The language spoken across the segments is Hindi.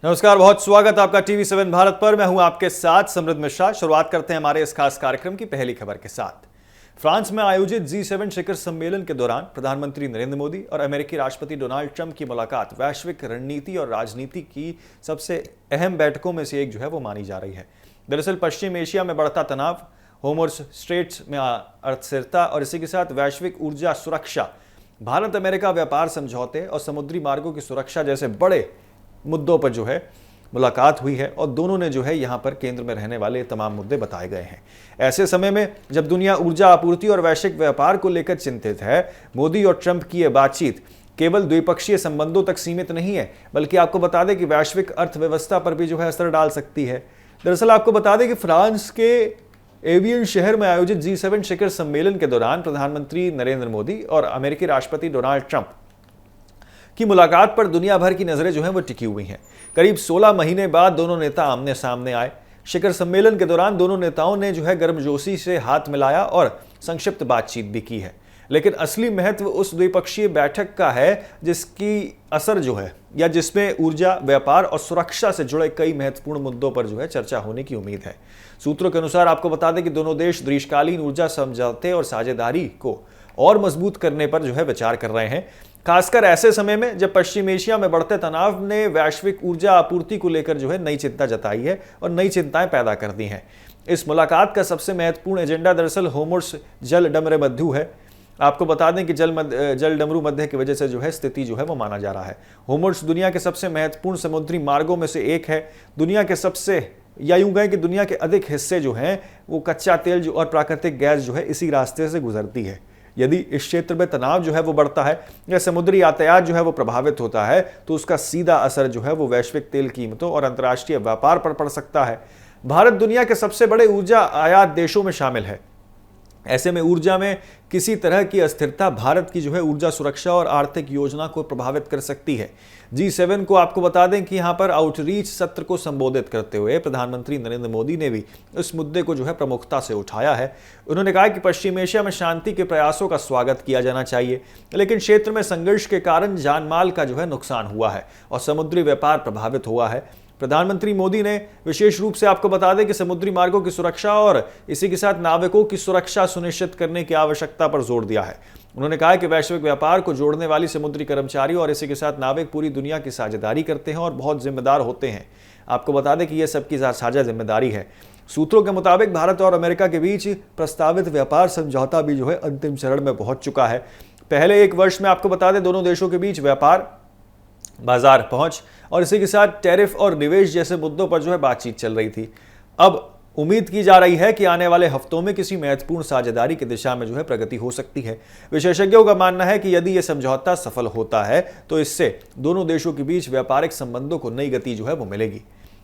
नमस्कार, बहुत स्वागत आपका टीवी7 भारत पर। मैं हूं आपके साथ समृद्ध मिश्रा। शुरुआत करते हैं हमारे इस खास कार्यक्रम की पहली खबर के साथ। फ्रांस में आयोजित G7 शिखर सम्मेलन के दौरान प्रधानमंत्री नरेंद्र मोदी और अमेरिकी राष्ट्रपति डोनाल्ड ट्रंप की मुलाकात वैश्विक रणनीति और राजनीति की सबसे अहम बैठकों में से एक वो मानी जा रही है। दरअसल पश्चिम एशिया में बढ़ता तनाव, होर्मुज़ स्ट्रेट्स में अस्थिरता और इसी के साथ वैश्विक ऊर्जा सुरक्षा, भारत अमेरिका व्यापार समझौते और समुद्री मार्गों की सुरक्षा जैसे बड़े मुद्दों पर मुलाकात हुई है और दोनों ने यहाँ पर केंद्र में रहने वाले तमाम मुद्दे बताए गए हैं। ऐसे समय में जब दुनिया ऊर्जा आपूर्ति और वैश्विक व्यापार को लेकर चिंतित है, मोदी और ट्रंप की यह बातचीत केवल द्विपक्षीय संबंधों तक सीमित नहीं है, बल्कि आपको बता दें कि वैश्विक अर्थव्यवस्था पर भी असर डाल सकती है। दरअसल आपको बता दें कि फ्रांस के एवियन शहर में आयोजित G7 शिखर सम्मेलन के दौरान प्रधानमंत्री नरेंद्र मोदी और अमेरिकी राष्ट्रपति डोनाल्ड ट्रंप की मुलाकात पर दुनिया भर की नजरें वो टिकी हुई हैं। करीब 16 महीने बाद दोनों नेता आमने सामने आए। शिखर सम्मेलन के दौरान दोनों नेताओं ने गर्मजोशी से हाथ मिलाया और संक्षिप्त बातचीत भी की है। लेकिन असली महत्व उस द्विपक्षीय बैठक का है जिसकी असर या जिसमें ऊर्जा, व्यापार और सुरक्षा से जुड़े कई महत्वपूर्ण मुद्दों पर चर्चा होने की उम्मीद है। सूत्रों के अनुसार आपको बता दें कि दोनों देश दीर्घकालीन ऊर्जा समझौते और साझेदारी को और मजबूत करने पर विचार कर रहे हैं, खासकर ऐसे समय में जब पश्चिम एशिया में बढ़ते तनाव ने वैश्विक ऊर्जा आपूर्ति को लेकर नई चिंता जताई है और नई चिंताएं पैदा कर दी हैं। इस मुलाकात का सबसे महत्वपूर्ण एजेंडा दरअसल होर्मुज़ जल डमरू है। आपको बता दें कि जल डमरू मध्य की वजह से स्थिति वो माना जा रहा है। होर्मुज़ दुनिया के सबसे महत्वपूर्ण समुद्री मार्गों में से एक है। दुनिया के सबसे, या यूं कहें कि दुनिया के अधिक हिस्से वो कच्चा तेल और प्राकृतिक गैस इसी रास्ते से गुजरती है। यदि इस क्षेत्र में तनाव वो बढ़ता है या समुद्री यातायात वो प्रभावित होता है, तो उसका सीधा असर वो वैश्विक तेल कीमतों और अंतर्राष्ट्रीय व्यापार पर पड़ सकता है। भारत दुनिया के सबसे बड़े ऊर्जा आयात देशों में शामिल है। ऐसे में ऊर्जा में किसी तरह की अस्थिरता भारत की ऊर्जा सुरक्षा और आर्थिक योजना को प्रभावित कर सकती है। G7 को आपको बता दें कि यहाँ पर आउटरीच सत्र को संबोधित करते हुए प्रधानमंत्री नरेंद्र मोदी ने भी इस मुद्दे को प्रमुखता से उठाया है। उन्होंने कहा कि पश्चिम एशिया में शांति के प्रयासों का स्वागत किया जाना चाहिए, लेकिन क्षेत्र में संघर्ष के कारण जानमाल का नुकसान हुआ है और समुद्री व्यापार प्रभावित हुआ है। प्रधानमंत्री मोदी ने विशेष रूप से आपको बता दें कि समुद्री मार्गों की सुरक्षा और इसी के साथ नाविकों की सुरक्षा सुनिश्चित करने की आवश्यकता पर जोर दिया है। उन्होंने कहा कि वैश्विक व्यापार को जोड़ने वाली समुद्री कर्मचारी और इसी के साथ नाविक पूरी दुनिया की साझेदारी करते हैं और बहुत जिम्मेदार होते हैं। आपको बता दें कि यह सबकी साझा जिम्मेदारी है। सूत्रों के मुताबिक भारत और अमेरिका के बीच प्रस्तावित व्यापार समझौता भी अंतिम चरण में पहुंच चुका है। पहले एक वर्ष में आपको बता दें दोनों देशों के बीच व्यापार, बाजार पहुंच और इसी के साथ टैरिफ और निवेश जैसे मुद्दों पर बातचीत चल रही थी। अब उम्मीद की जा रही है कि आने वाले हफ्तों में किसी महत्वपूर्ण साझेदारी की दिशा में प्रगति हो सकती है। विशेषज्ञों का मानना है कि यदि यह समझौता सफल होता है तो इससे दोनों देशों के बीच व्यापारिक संबंधों को नई गति वो मिलेगी।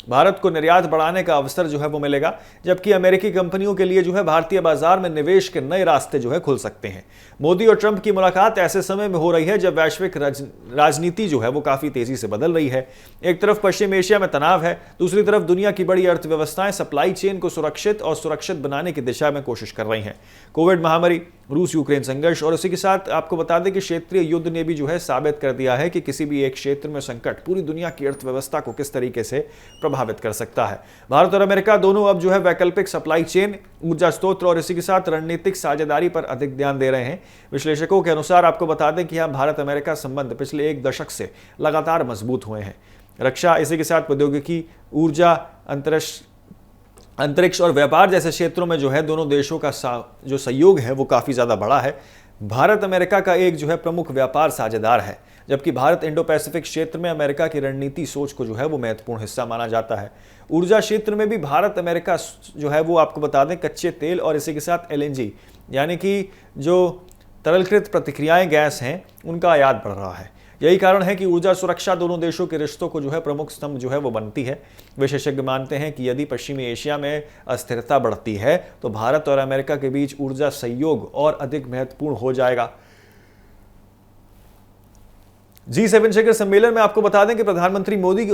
भारत को निर्यात बढ़ाने का अवसर वो मिलेगा, जबकि अमेरिकी कंपनियों के लिए भारतीय बाजार में निवेश के नए रास्ते खुल सकते हैं। मोदी और ट्रंप की मुलाकात ऐसे समय में हो रही है जब वैश्विक राजनीति वो काफी तेजी से बदल रही है। एक तरफ पश्चिम एशिया में तनाव है, दूसरी तरफ दुनिया की बड़ी अर्थव्यवस्थाएं सप्लाई चेन को सुरक्षित और सुरक्षित बनाने की दिशा में कोशिश कर रही हैं। कोविड महामारी, रूस यूक्रेन संघर्ष और इसी के साथ आपको बता दें कि क्षेत्रीय युद्ध ने भी साबित कर दिया है कि किसी भी एक क्षेत्र में संकट पूरी दुनिया की अर्थव्यवस्था को किस तरीके से प्रभावित कर सकता है। भारत और अमेरिका दोनों अब वैकल्पिक सप्लाई चेन, ऊर्जा स्रोत और इसी के साथ रणनीतिक साझेदारी पर अधिक ध्यान दे रहे हैं। विश्लेषकों के अनुसार आपको बता दें कि यहाँ भारत अमेरिका संबंध पिछले एक दशक से लगातार मजबूत हुए हैं। रक्षा, इसी के साथ प्रौद्योगिकी, ऊर्जा, अंतरिक्ष और व्यापार जैसे क्षेत्रों में दोनों देशों का जो सहयोग है वो काफी ज्यादा बड़ा है। भारत अमेरिका का एक प्रमुख व्यापार साझेदार है, जबकि भारत इंडो पैसिफिक क्षेत्र में अमेरिका की रणनीति सोच को वो महत्वपूर्ण हिस्सा माना जाता है। ऊर्जा क्षेत्र में भी भारत अमेरिका वो आपको बता दें कच्चे तेल और इसी के साथ LNG यानी कि जो तरलकृत प्रतिक्रियाएं गैस हैं उनका आयात बढ़ रहा है। यही कारण है कि ऊर्जा सुरक्षा दोनों देशों के रिश्तों को प्रमुख स्तंभ वो बनती है। विशेषज्ञ मानते हैं कि यदि पश्चिमी एशिया में अस्थिरता बढ़ती है तो भारत और अमेरिका के बीच ऊर्जा सहयोग और अधिक महत्वपूर्ण हो जाएगा। G7 शिखर सम्मेलन में आपको बता दें कि प्रधानमंत्री मोदी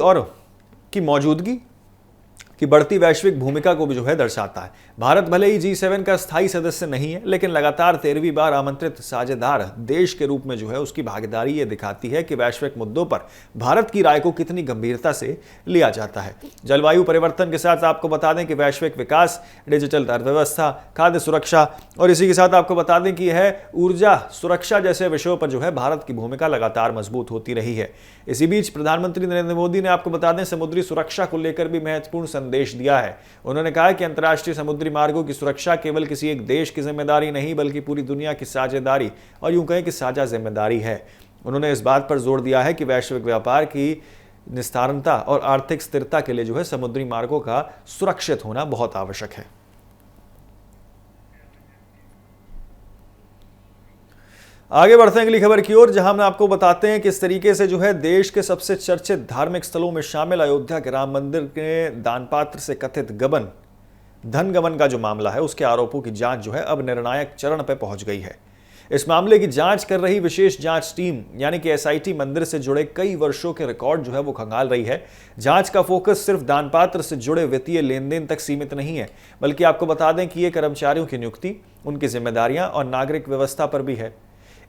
की मौजूदगी की बढ़ती वैश्विक भूमिका को भी जो है दर्शाता है। भारत भले ही G7 का स्थायी सदस्य नहीं है, लेकिन लगातार 13वीं बार आमंत्रित साझेदार देश के रूप में जो है उसकी भागीदारी ये दिखाती है कि वैश्विक मुद्दों पर भारत की राय को कितनी गंभीरता से लिया जाता है। जलवायु परिवर्तन के साथ आपको बता दें कि वैश्विक विकास, डिजिटल अर्थव्यवस्था, खाद्य सुरक्षा और इसी के साथ आपको बता दें कि यह ऊर्जा सुरक्षा जैसे विषयों पर जो है भारत की भूमिका लगातार मजबूत होती रही है। इसी बीच प्रधानमंत्री नरेंद्र मोदी ने आपको बता दें समुद्री सुरक्षा को लेकर भी महत्वपूर्ण संदेश दिया है। उन्होंने कहा कि अंतर्राष्ट्रीय समुद्री मार्गों की सुरक्षा केवल किसी एक देश की जिम्मेदारी नहीं बल्कि पूरी दुनिया की साझेदारी और यूं कहें कि साझा जिम्मेदारी है। उन्होंने इस बात पर जोर दिया है कि वैश्विक व्यापार की निस्तारणता और आर्थिक स्थिरता के लिए जो है समुद्री मार्गों का सुरक्षित होना बहुत आवश्यक है। आगे बढ़ते हैं अगली खबर की ओर, जहां हम आपको बताते हैं किस तरीके से जो है देश के सबसे चर्चित धार्मिक स्थलों में शामिल अयोध्या के राम मंदिर के दानपात्र से कथित धन गबन का जो मामला है उसके आरोपों की जांच जो है अब निर्णायक चरण पर पहुंच गई है। इस मामले की जांच कर रही विशेष जांच टीम यानी कि SIT मंदिर से जुड़े कई वर्षों के रिकॉर्ड जो है वो खंगाल रही है। जांच का फोकस सिर्फ दानपात्र से जुड़े वित्तीय लेन देन तक सीमित नहीं है, बल्कि आपको बता दें कि ये कर्मचारियों की नियुक्ति, उनकी जिम्मेदारियां और नागरिक व्यवस्था पर भी है।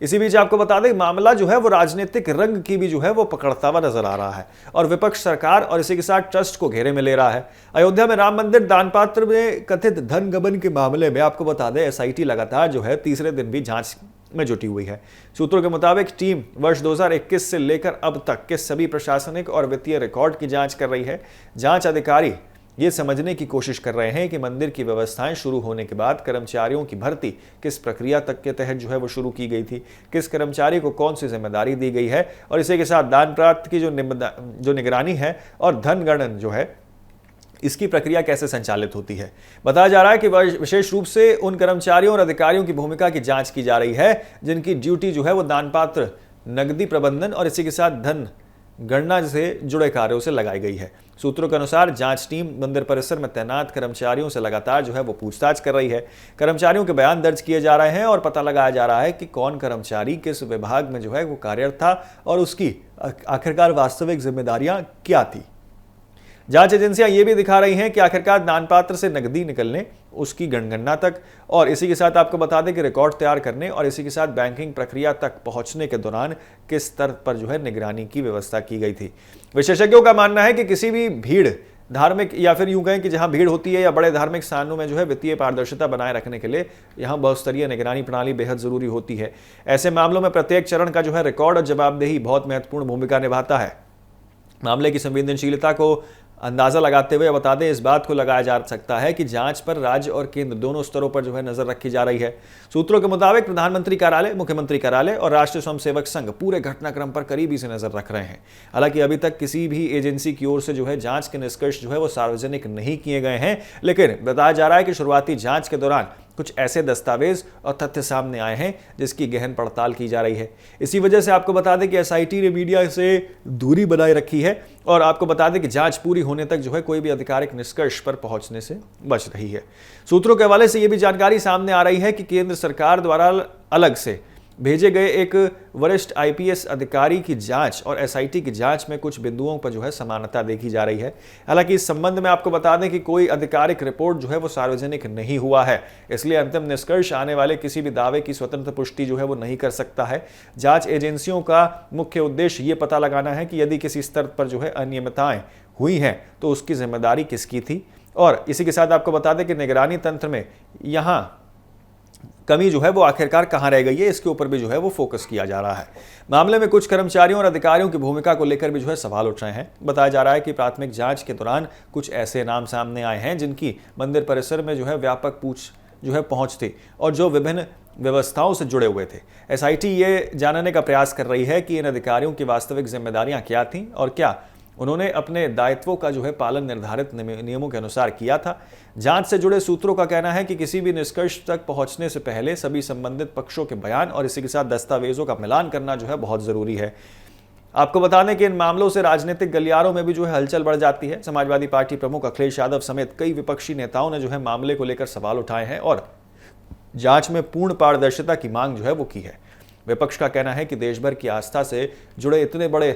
इसी बीच आपको बता दें मामला जो है वो राजनीतिक रंग की भी जो है वो पकड़ता हुआ नजर आ रहा है और विपक्ष सरकार और इसी के साथ ट्रस्ट को घेरे में ले रहा है। अयोध्या में राम मंदिर दानपात्र में कथित धन गबन के मामले में आपको बता दें SIT लगातार जो है तीसरे दिन भी जांच में जुटी हुई है। सूत्रों के मुताबिक टीम वर्ष 2021 से लेकर अब तक के सभी प्रशासनिक और वित्तीय रिकॉर्ड की जांच कर रही है। जांच अधिकारी ये समझने की कोशिश कर रहे हैं कि मंदिर की व्यवस्थाएं शुरू होने के बाद कर्मचारियों की भर्ती किस प्रक्रिया तक के तहत जो है वो शुरू की गई थी, किस कर्मचारी को कौन सी जिम्मेदारी दी गई है और इसी के साथ दान प्राप्त की जो निगरानी है और धन गणन जो है इसकी प्रक्रिया कैसे संचालित होती है। बताया जा रहा है कि विशेष रूप से उन कर्मचारियों और अधिकारियों की भूमिका की जांच की जा रही है जिनकी ड्यूटी जो है वो दानपात्र, नकदी प्रबंधन और इसी के साथ धन गणना से जुड़े कार्यों से लगाई गई है। सूत्रों के अनुसार जांच टीम मंदिर परिसर में तैनात कर्मचारियों से लगातार जो है वो पूछताछ कर रही है। कर्मचारियों के बयान दर्ज किए जा रहे हैं और पता लगाया जा रहा है कि कौन कर्मचारी किस विभाग में जो है वो कार्यरत था और उसकी आखिरकार वास्तविक जिम्मेदारियां क्या थी। जांच एजेंसियां ये भी दिखा रही हैं कि आखिरकार दानपात्र से नकदी निकलने, उसकी गणना तक और इसी के साथ आपको बता दें कि रिकॉर्ड तैयार करने और इसी के साथ बैंकिंग प्रक्रिया तक पहुंचने के दौरान किस स्तर पर जो है निगरानी की व्यवस्था की गई थी। विशेषज्ञों का मानना है कि किसी भी भीड़, धार्मिक या फिर यूं कहें कि जहां भीड़ होती है या बड़े धार्मिक स्थानों में जो है वित्तीय पारदर्शिता बनाए रखने के लिए यहां बहुस्तरीय निगरानी प्रणाली बेहद जरूरी होती है। ऐसे मामलों में प्रत्येक चरण का जो है रिकॉर्ड और जवाबदेही बहुत महत्वपूर्ण भूमिका निभाता है। मामले की संवेदनशीलता को अंदाजा लगाते हुए बता दें इस बात को लगाया जा सकता है कि जांच पर राज्य और केंद्र दोनों स्तरों पर जो है नजर रखी जा रही है। सूत्रों के मुताबिक प्रधानमंत्री कार्यालय, मुख्यमंत्री कार्यालय और राष्ट्रीय स्वयंसेवक संघ पूरे घटनाक्रम पर करीबी से नजर रख रहे हैं। हालांकि अभी तक किसी भी एजेंसी की ओर से जो है जांच के निष्कर्ष जो है वो सार्वजनिक नहीं किए गए हैं, लेकिन बताया जा रहा है कि शुरुआती जांच के दौरान कुछ ऐसे दस्तावेज और तथ्य सामने आए हैं जिसकी गहन पड़ताल की जा रही है। इसी वजह से आपको बता दें कि SIT ने मीडिया से दूरी बनाए रखी है और आपको बता दें कि जांच पूरी होने तक जो है कोई भी आधिकारिक निष्कर्ष पर पहुंचने से बच रही है। सूत्रों के हवाले से यह भी जानकारी सामने आ रही है कि केंद्र सरकार द्वारा अलग से भेजे गए एक वरिष्ठ IPS अधिकारी की जांच और SIT की जांच में कुछ बिंदुओं पर जो है समानता देखी जा रही है। हालांकि इस संबंध में आपको बता दें कि कोई आधिकारिक रिपोर्ट जो है वो सार्वजनिक नहीं हुआ है, इसलिए अंतिम निष्कर्ष आने वाले किसी भी दावे की स्वतंत्र पुष्टि जो है वो नहीं कर सकता है। जांच एजेंसियों का मुख्य उद्देश्य ये पता लगाना है कि यदि किसी स्तर पर जो है अनियमितताएं हुई हैं तो उसकी जिम्मेदारी किसकी थी और इसी के साथ आपको बता दें कि निगरानी तंत्र में यहां कमी जो है वो आखिरकार कहां रह गई है, इसके ऊपर भी जो है वो फोकस किया जा रहा है। मामले में कुछ कर्मचारियों और अधिकारियों की भूमिका को लेकर भी जो है सवाल उठ रहे हैं। बताया जा रहा है कि प्राथमिक जांच के दौरान कुछ ऐसे नाम सामने आए हैं जिनकी मंदिर परिसर में जो है व्यापक पहुंच थी और जो विभिन्न व्यवस्थाओं से जुड़े हुए थे। SIT ये जानने का प्रयास कर रही है कि इन अधिकारियों की वास्तविक जिम्मेदारियां क्या थीं और क्या उन्होंने अपने दायित्वों का जो है पालन निर्धारित नियमों के अनुसार किया था। जांच से जुड़े सूत्रों का कहना है कि किसी भी निष्कर्ष तक पहुंचने से पहले सभी संबंधित पक्षों के बयान और इसी के साथ दस्तावेजों का मिलान करना जो है बहुत जरूरी है। आपको बता दें कि इन मामलों से राजनीतिक गलियारों में भी जो है हलचल बढ़ जाती है। समाजवादी पार्टी प्रमुख अखिलेश यादव समेत कई विपक्षी नेताओं ने जो है मामले को लेकर सवाल उठाए हैं और जांच में पूर्ण पारदर्शिता की मांग जो है वो की है। विपक्ष का कहना है कि देश भर की आस्था से जुड़े इतने बड़े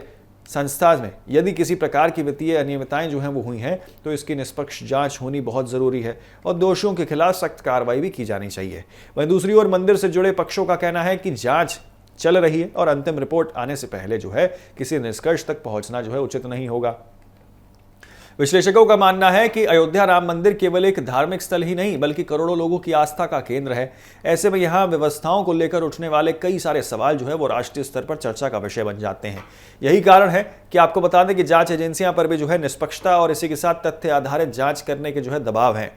संस्था में यदि किसी प्रकार की वित्तीय अनियमितताएं जो हैं वो हुई हैं तो इसकी निष्पक्ष जांच होनी बहुत जरूरी है और दोषियों के खिलाफ सख्त कार्रवाई भी की जानी चाहिए। वहीं दूसरी ओर मंदिर से जुड़े पक्षों का कहना है कि जांच चल रही है और अंतिम रिपोर्ट आने से पहले जो है किसी निष्कर्ष तक पहुंचना जो है उचित नहीं होगा। विश्लेषकों का मानना है कि अयोध्या राम मंदिर केवल एक धार्मिक स्थल ही नहीं बल्कि करोड़ों लोगों की आस्था का केंद्र है। ऐसे में यहां व्यवस्थाओं को लेकर उठने वाले कई सारे सवाल जो है वो राष्ट्रीय स्तर पर चर्चा का विषय बन जाते हैं। यही कारण है कि आपको बता दें कि जांच एजेंसियां पर भी जो है निष्पक्षता और इसी के साथ तथ्य आधारित जांच करने के जो है दबाव है।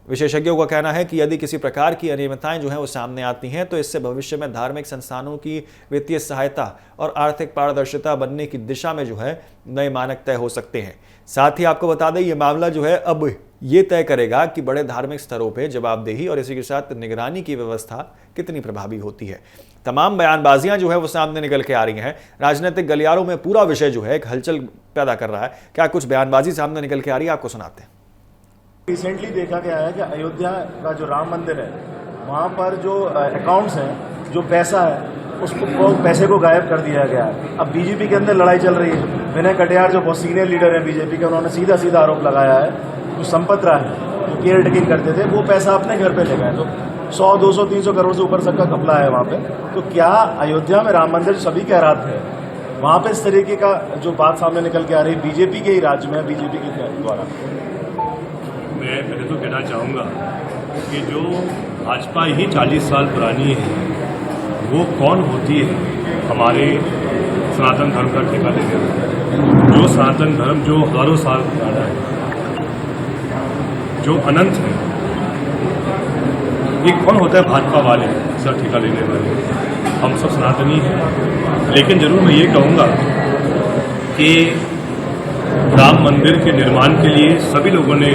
विशेषज्ञों का कहना है कि यदि किसी प्रकार की अनियमितताएं जो हैं वो सामने आती हैं तो इससे भविष्य में धार्मिक संस्थानों की वित्तीय सहायता और आर्थिक पारदर्शिता बनने की दिशा में जो है नए मानक तय हो सकते हैं। साथ ही आपको बता दें ये मामला जो है अब ये तय करेगा कि बड़े धार्मिक स्तरों पर जवाबदेही और इसी के साथ निगरानी की व्यवस्था कितनी प्रभावी होती है। तमाम बयानबाजियां जो है वो सामने निकल के आ रही हैं। राजनीतिक गलियारों में पूरा विषय जो है एक हलचल पैदा कर रहा है। क्या कुछ बयानबाजी सामने निकल के आ रही है, आपको सुनाते हैं। रिसेंटली देखा गया है कि अयोध्या का जो राम मंदिर है वहाँ पर जो अकाउंट्स हैं, जो पैसा है उसको पैसे को गायब कर दिया गया है। अब बीजेपी के अंदर लड़ाई चल रही है। विनय कटियार जो बहुत सीनियर लीडर है बीजेपी के, उन्होंने सीधा सीधा आरोप लगाया है जो संपत राय जो केयर टेकिंग करते थे वो पैसा अपने घर पे ले गए। तो 100, 200, 300 करोड़ से ऊपर सबका घपला है वहाँ पे। तो क्या अयोध्या में राम मंदिर सभी कह रहा थे वहाँ पे इस तरीके का जो बात सामने निकल के आ रही बीजेपी के ही राज्य में, बीजेपी के द्वारा? मैं पहले तो कहना चाहूँगा कि जो भाजपा ही 40 साल पुरानी है वो कौन होती है हमारे सनातन धर्म का ठेका लेने वाला। जो सनातन धर्म जो हजारों साल पुराना है, जो अनंत है, ये कौन होता है भाजपा वाले सर ठेका लेने वाले? हम सब सनातनी हैं। लेकिन जरूर मैं ये कहूँगा कि राम मंदिर के निर्माण के लिए सभी लोगों ने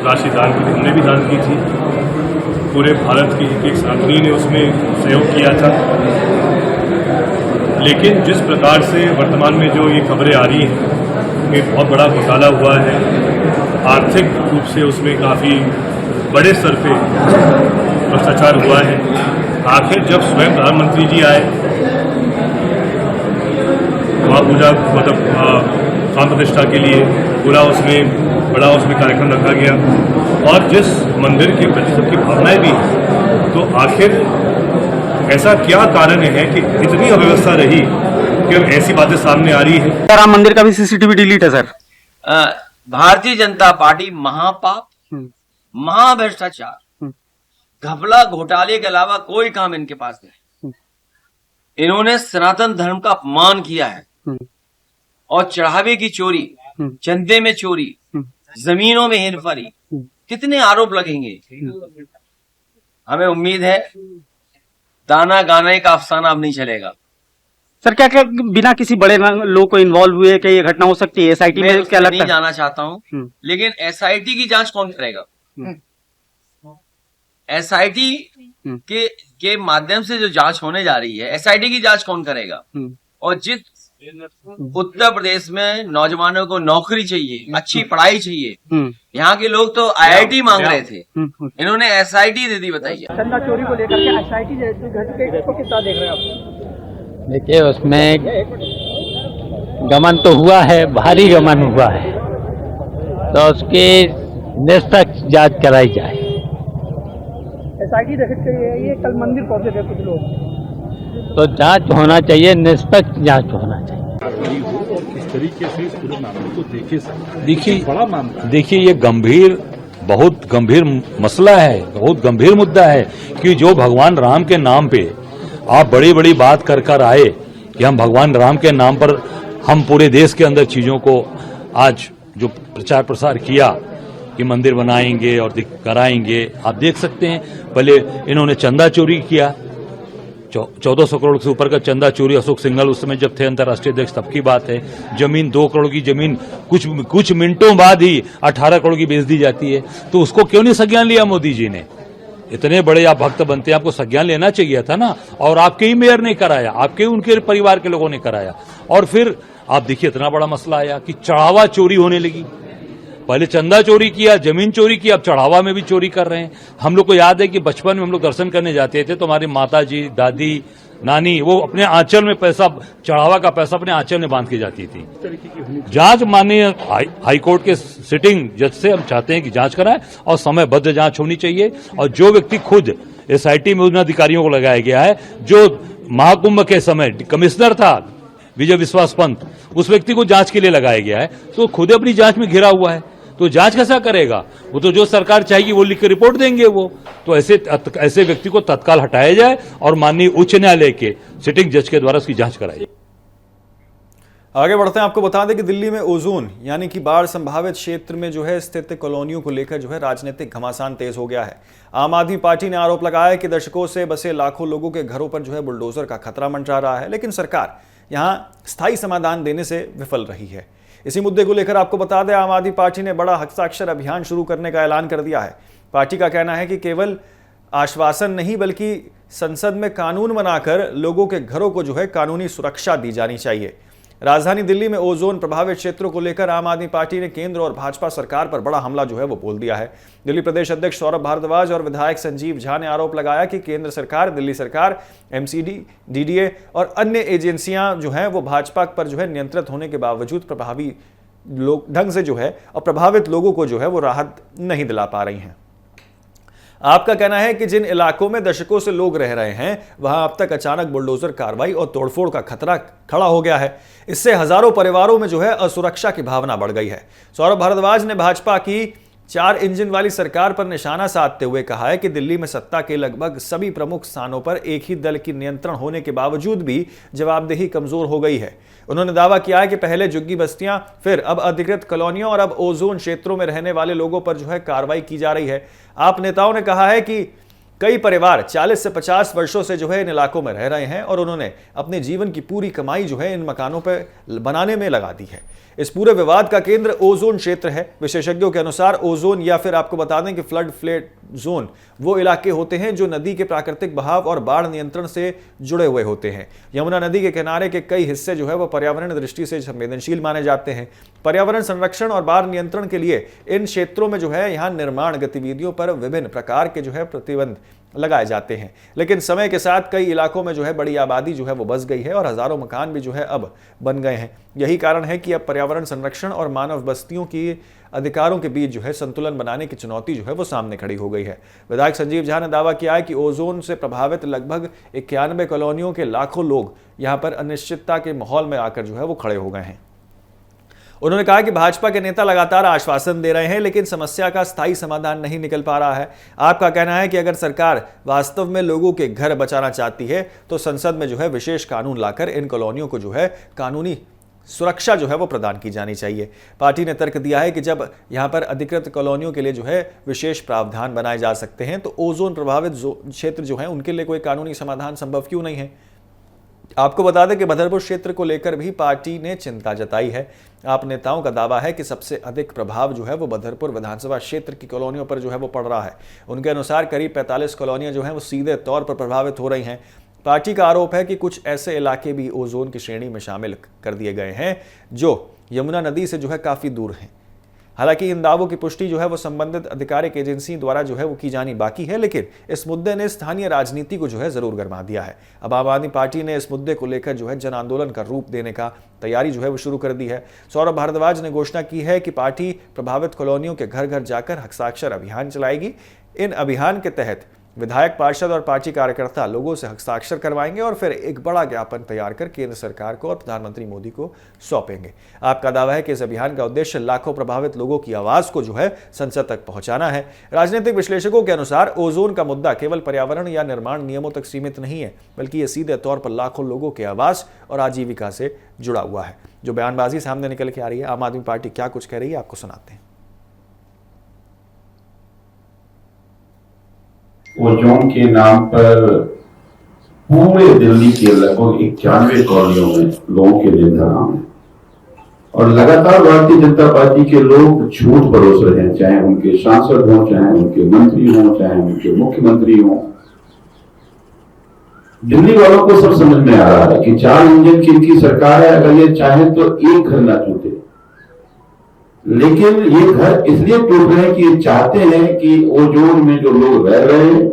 राशि दान की थी, हमने भी दान की थी। पूरे भारत की एक सनातनी ने उसमें सहयोग किया था। लेकिन जिस प्रकार से वर्तमान में जो ये खबरें आ रही हैं कि बहुत बड़ा घोटाला हुआ है, आर्थिक रूप से उसमें काफ़ी बड़े स्तर पे भ्रष्टाचार हुआ है। आखिर जब स्वयं प्रधानमंत्री जी आए वहाँ पूजा प्राण प्रतिष्ठा के लिए पूरा उसमें बड़ा उसमें कार्यक्रम रखा गया और जिस मंदिर के प्रति सबकी भावनाएं भी हैं, तो आखिर ऐसा क्या कारण है कि इतनी अव्यवस्था रही कि अब ऐसी बातें सामने आ रही है? राम मंदिर का भी सीसीटीवी डिलीट है सर। भारतीय जनता पार्टी महापाप, महाभ्रष्टाचार, घपला घोटाले के अलावा कोई काम इनके पास नहीं। इन्होंने सनातन धर्म का अपमान किया है और चढ़ावे की चोरी, चंदे में चोरी, जमीनों में हेरफेरी, कितने आरोप लगेंगे। हमें उम्मीद है दाना गाने का अफसाना अब नहीं चलेगा। सर क्या क्या बिना किसी बड़े लोग को इन्वॉल्व हुए कि ये घटना हो सकती है? एसआईटी में क्या लगता है? नहीं जाना चाहता हूं, लेकिन एसआईटी की जांच कौन करेगा? एसआईटी के माध्यम से जो जांच होने जा रही है, एसआईटी की जांच कौन करेगा? और जिस उत्तर प्रदेश में नौजवानों को नौकरी चाहिए, अच्छी पढ़ाई चाहिए, यहाँ के लोग तो आईआईटी मांग रहे थे, इन्होंने एसआईटी दे दी। बताइए, चंदा चोरी को लेकर के एसआईटी को कितना देख रहे हैं आप? देखिए उसमें गमन तो हुआ है, भारी गमन हुआ है, तो उसकी निष्पक्ष जांच कराई जाए। एसआईटी रखी है, ये कल मंदिर पहुंचे थे कुछ लोग, तो जांच होना चाहिए, निष्पक्ष जांच होना चाहिए। इस तरीके से इस पूरे मामले को देखिए बड़ा मामला, देखिए ये बहुत गंभीर मसला है, बहुत गंभीर मुद्दा है कि जो भगवान राम के नाम पे आप बड़ी बड़ी बात कर आए कि हम भगवान राम के नाम पर हम पूरे देश के अंदर चीजों को आज जो प्रचार प्रसार किया कि मंदिर बनाएंगे और कराएंगे, आप देख सकते हैं। पहले इन्होंने चंदा चोरी किया, 1400 करोड़ से ऊपर का चंदा चोरी। अशोक सिंघल उस समय जब थे अंतर्राष्ट्रीय अध्यक्ष तब की बात है। जमीन 2 करोड़ की जमीन कुछ मिनटों बाद ही 18 करोड़ की बेच दी जाती है। तो उसको क्यों नहीं संज्ञान लिया मोदी जी ने? इतने बड़े आप भक्त बनते हैं, आपको संज्ञान लेना चाहिए था ना। और आपके ही मेयर ने कराया, आपके उनके परिवार के लोगों ने कराया। और फिर आप देखिए इतना बड़ा मसला आया कि चढ़ावा चोरी होने लगी। पहले चंदा चोरी किया, जमीन चोरी की, अब चढ़ावा में भी चोरी कर रहे हैं। हम लोग को याद है कि बचपन में हम लोग दर्शन करने जाते थे तो हमारी माता जी, दादी, नानी वो अपने आंचल में पैसा, चढ़ावा का पैसा अपने आंचल में बांध के जाती थी। जांच माननीय हाईकोर्ट के सिटिंग जज से हम चाहते हैं कि जांच कराएं और समयबद्ध जांच होनी चाहिए। और जो व्यक्ति खुद एसआईटी में उन अधिकारियों को लगाया गया है, जो महाकुंभ के समय कमिश्नर था विजय विश्वास पंत, उस व्यक्ति को जांच के लिए लगाया गया है, तो खुद अपनी जांच में घिरा हुआ है, तो जांच कैसा करेगा? वो तो जो सरकार चाहेगी वो लिख के रिपोर्ट देंगे वो। तो ऐसे व्यक्ति को तत्काल हटाया जाए और माननीय उच्च न्यायालय के सिटिंग जज के द्वारा उसकी जांच कराई जाए। आगे बढ़ते हैं, आपको बता दें कि दिल्ली में ओजोन यानी कि बाढ़ संभावित क्षेत्र में जो है स्थित कॉलोनियों को लेकर जो है राजनीतिक घमासान तेज हो गया है। आम आदमी पार्टी ने आरोप लगाया कि दशकों से बसे लाखों लोगों के घरों पर जो है बुलडोजर का खतरा मंडरा रहा है, लेकिन सरकार यहां स्थायी समाधान देने से विफल रही है। इसी मुद्दे को लेकर आपको बता दें, आम आदमी पार्टी ने बड़ा हस्ताक्षर अभियान शुरू करने का ऐलान कर दिया है। पार्टी का कहना है कि केवल आश्वासन नहीं बल्कि संसद में कानून बनाकर लोगों के घरों को जो है कानूनी सुरक्षा दी जानी चाहिए। राजधानी दिल्ली में ओजोन प्रभावित क्षेत्रों को लेकर आम आदमी पार्टी ने केंद्र और भाजपा सरकार पर बड़ा हमला जो है वो बोल दिया है। दिल्ली प्रदेश अध्यक्ष सौरभ भारद्वाज और विधायक संजीव झा ने आरोप लगाया कि केंद्र सरकार, दिल्ली सरकार, एमसीडी, डीडीए और अन्य एजेंसियां जो हैं वो भाजपा पर जो है नियंत्रित होने के बावजूद प्रभावी ढंग से जो है और प्रभावित लोगों को जो है वो राहत नहीं दिला पा रही हैं। आपका कहना है कि जिन इलाकों में दशकों से लोग रह रहे हैं वहां अब तक अचानक बुलडोजर कार्रवाई और तोड़फोड़ का खतरा खड़ा हो गया है। इससे हजारों परिवारों में जो है असुरक्षा की भावना बढ़ गई है। सौरभ भारद्वाज ने भाजपा की 4 इंजन वाली सरकार पर निशाना साधते हुए कहा है कि दिल्ली में सत्ता के लगभग सभी प्रमुख स्थानों पर एक ही दल की नियंत्रण होने के बावजूद भी जवाबदेही कमजोर हो गई है। उन्होंने दावा किया है कि पहले झुग्गी बस्तियां, फिर अब अधिकृत कॉलोनियों और अब ओजोन क्षेत्रों में रहने वाले लोगों पर जो है कार्रवाई की जा रही है। आप नेताओं ने कहा है कि कई परिवार 40 से 50 वर्षों से जो है इन इलाकों में रह रहे हैं और उन्होंने अपने जीवन की पूरी कमाई जो है इन मकानों पर बनाने में लगा दी है। इस पूरे विवाद का केंद्र ओजोन क्षेत्र है। विशेषज्ञों के अनुसार ओजोन या फिर आपको बता दें कि फ्लड फ्लेट जोन वो इलाके होते हैं जो नदी के प्राकृतिक बहाव और बाढ़ नियंत्रण से जुड़े हुए होते हैं। यमुना नदी के किनारे के कई हिस्से जो है वो पर्यावरण दृष्टि से संवेदनशील माने जाते हैं। पर्यावरण संरक्षण और बाढ़ नियंत्रण के लिए इन क्षेत्रों में जो है यहाँ निर्माण गतिविधियों पर विभिन्न प्रकार के जो है प्रतिबंध लगाए जाते हैं। लेकिन समय के साथ कई इलाकों में जो है बड़ी आबादी जो है वो बस गई है और हजारों मकान भी जो है अब बन गए हैं। यही कारण है कि अब पर्यावरण संरक्षण और मानव बस्तियों की अधिकारों के बीच जो है संतुलन बनाने की चुनौती जो है वो सामने खड़ी हो गई है। विधायक संजीव झा ने दावा किया है कि ओजोन से प्रभावित लगभग 91 कॉलोनियों के लाखों लोग यहाँ पर अनिश्चितता के माहौल में आकर जो है वो खड़े हो गए हैं। उन्होंने कहा कि भाजपा के नेता लगातार आश्वासन दे रहे हैं लेकिन समस्या का स्थायी समाधान नहीं निकल पा रहा है। आपका कहना है कि अगर सरकार वास्तव में लोगों के घर बचाना चाहती है तो संसद में जो है विशेष कानून लाकर इन कॉलोनियों को जो है कानूनी सुरक्षा जो है वो प्रदान की जानी चाहिए। पार्टी ने तर्क दिया है कि जब यहाँ पर अधिकृत कॉलोनियों के लिए जो है विशेष प्रावधान बनाए जा सकते हैं तो ओजोन प्रभावित क्षेत्र जो है उनके लिए कोई कानूनी समाधान संभव क्यों नहीं है। आपको बता दें कि बदरपुर क्षेत्र को लेकर भी पार्टी ने चिंता जताई है। आप नेताओं का दावा है कि सबसे अधिक प्रभाव जो है वो बदरपुर विधानसभा क्षेत्र की कॉलोनियों पर जो है वो पड़ रहा है। उनके अनुसार करीब 45 कॉलोनियां जो हैं वो सीधे तौर पर प्रभावित हो रही हैं। पार्टी का आरोप है कि कुछ ऐसे इलाके भी ओजोन की श्रेणी में शामिल कर दिए गए हैं जो यमुना नदी से जो है काफी दूर हैं। हालांकि इन दावों की पुष्टि जो है वो संबंधित आधिकारिक एजेंसी द्वारा जो है वो की जानी बाकी है, लेकिन इस मुद्दे ने स्थानीय राजनीति को जो है जरूर गरमा दिया है। अब आम आदमी पार्टी ने इस मुद्दे को लेकर जो है जन आंदोलन का रूप देने का तैयारी जो है वो शुरू कर दी है। सौरभ भारद्वाज ने घोषणा की है कि पार्टी प्रभावित कॉलोनियों के घर घर जाकर हस्ताक्षर अभियान चलाएगी। इन अभियान के तहत विधायक, पार्षद और पार्टी कार्यकर्ता लोगों से हस्ताक्षर करवाएंगे और फिर एक बड़ा ज्ञापन तैयार कर केंद्र सरकार को और प्रधानमंत्री मोदी को सौंपेंगे। आपका दावा है कि इस अभियान का उद्देश्य लाखों प्रभावित लोगों की आवाज को जो है संसद तक पहुंचाना है। राजनीतिक विश्लेषकों के अनुसार ओजोन का मुद्दा केवल पर्यावरण या निर्माण नियमों तक सीमित नहीं है, बल्कि ये सीधे तौर पर लाखों लोगों के आवास और आजीविका से जुड़ा हुआ है। जो बयानबाजी सामने निकल के आ रही है, आम आदमी पार्टी क्या कुछ कह रही है, आपको सुनाते हैं। ओजोन के नाम पर पूरे दिल्ली के लगभग 91 कॉलोनियों में लोगों के लिए धराम है और लगातार भारतीय जनता पार्टी के लोग झूठ परोस रहे हैं, चाहे उनके सांसद हों, चाहे उनके मंत्री हों, चाहे उनके मुख्यमंत्री हों। दिल्ली वालों को सब समझ में आ रहा है कि 4 इंजन की इनकी सरकार है, अगर ये चाहे तो एक घर ना टूटे, लेकिन ये घर इसलिए टूट रहे हैं कि ये चाहते हैं कि ओजोन में जो लोग रह रहे हैं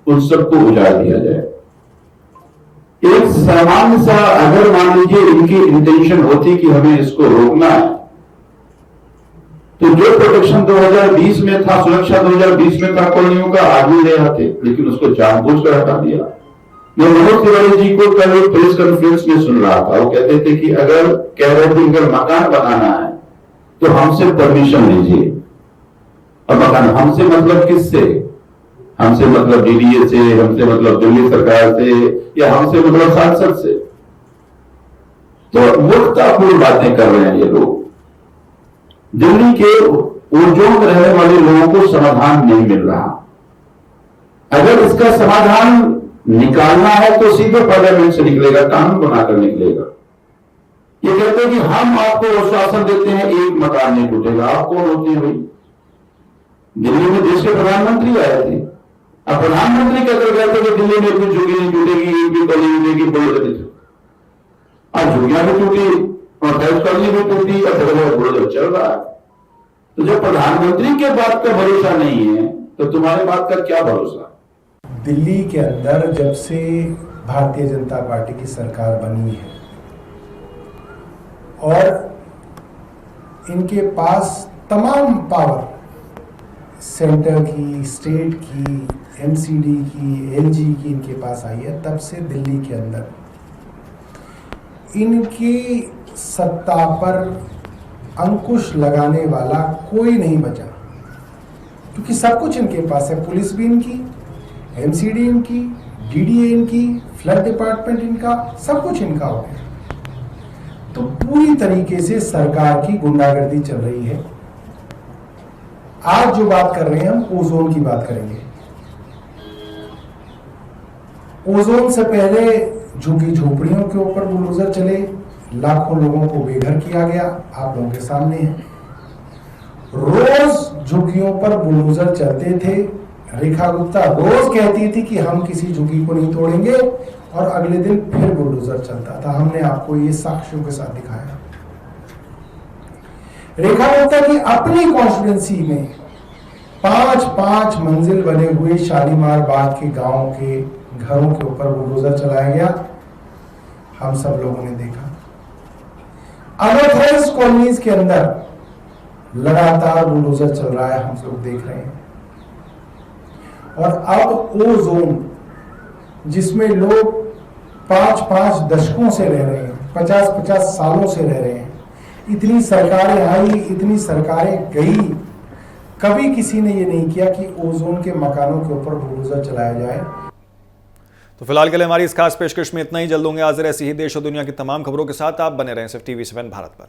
उन सबको उजाड़ दिया जाए। सामान्य सा अगर मान लीजिए इनकी इंटेंशन होती कि हमें इसको रोकना है, तो जो प्रोटेक्शन 2020 में था, सुरक्षा 2020 में था कॉलोनियों का, आदमी ले आते, लेकिन उसको जानबूझकर हटा दिया। मैं मनोज तिवारी जी को कल एक प्रेस कॉन्फ्रेंस में सुन रहा था, वो कहते थे कि अगर कह रहे थे अगर मकान बनाना है तो हमसे परमिशन लीजिए। और मकान हमसे मतलब किससे? हमसे मतलब डीडीए से, हमसे मतलब दिल्ली सरकार से, या हमसे मतलब सांसद से। तो मूर्खतापूर्ण बातें कर रहे हैं ये लोग। दिल्ली के ओजोन में रहने वाले लोगों को समाधान नहीं मिल रहा। अगर इसका समाधान निकालना है तो सीधे पार्लियामेंट से निकलेगा, कानून बनाकर निकलेगा। ये कहते हैं कि हम आपको आश्वासन देते हैं एक मकान नहीं टूटेगा। आप कौन होते हैं भाई? दिल्ली में देश के प्रधानमंत्री आए थे, अब प्रधानमंत्री कहकर गए थे कि दिल्ली में कुछ झुग्गी नहीं टूटेगी, भी कॉलोनी मिलेगी, बोल रहे थे। आज झुग्गियां भी टूटी और फैज कॉलोनी भी टूटी और बुलडोजर चल रहा है। तो जब प्रधानमंत्री के बात का भरोसा नहीं है तो तुम्हारे बात का क्या भरोसा? दिल्ली के अंदर जब से भारतीय जनता पार्टी की सरकार बनी है और इनके पास तमाम पावर, सेंटर की, स्टेट की, एमसीडी की, एलजी की इनके पास आई है, तब से दिल्ली के अंदर इनकी सत्ता पर अंकुश लगाने वाला कोई नहीं बचा, क्योंकि सब कुछ इनके पास है। पुलिस भी इनकी, एमसीडी इनकी, डीडीए इनकी, फ्लड डिपार्टमेंट इनका, सब कुछ इनका हो गया। तो पूरी तरीके से सरकार की गुंडागर्दी चल रही है। आज जो बात कर रहे हैं हम ओजोन की बात करेंगे। ओजोन से पहले झुग्गी झोपड़ियों के ऊपर बुलडोजर चले, लाखों लोगों को बेघर किया गया, आप लोगों के सामने है। रोज झुग्गियों पर बुलडोजर चलते थे। रेखा गुप्ता रोज कहती थी कि हम किसी झुग्गी को नहीं तोड़ेंगे और अगले दिन फिर बुलडोजर चलता था। हमने आपको ये साक्ष्यों के साथ दिखाया। रेखा गुप्ता की अपनी कॉन्स्टिट्यूंसी में 5-5 मंजिल बने हुए शालीमार बाग के गांव के घरों के ऊपर बुलडोजर चलाया गया, हम सब लोगों ने देखा। अनऑथराइज कॉलोनीज के अंदर लगातार बुलडोजर चल रहा है, हम लोग देख रहे हैं। और अब वो जोन जिसमें लोग 5-5 दशकों से रह रहे हैं, 50-50 सालों से रह रहे हैं, इतनी सरकारें आई, इतनी सरकारें गई, कभी किसी ने ये नहीं किया कि ओजोन के मकानों के ऊपर बुलडोजर चलाया जाए। तो फिलहाल के लिए हमारी इस खास पेशकश में इतना ही। जल्द होंगे हाजिर ऐसी ही देश और दुनिया की तमाम खबरों के साथ। आप बने रहें सिर्फ TV7 भारत पर।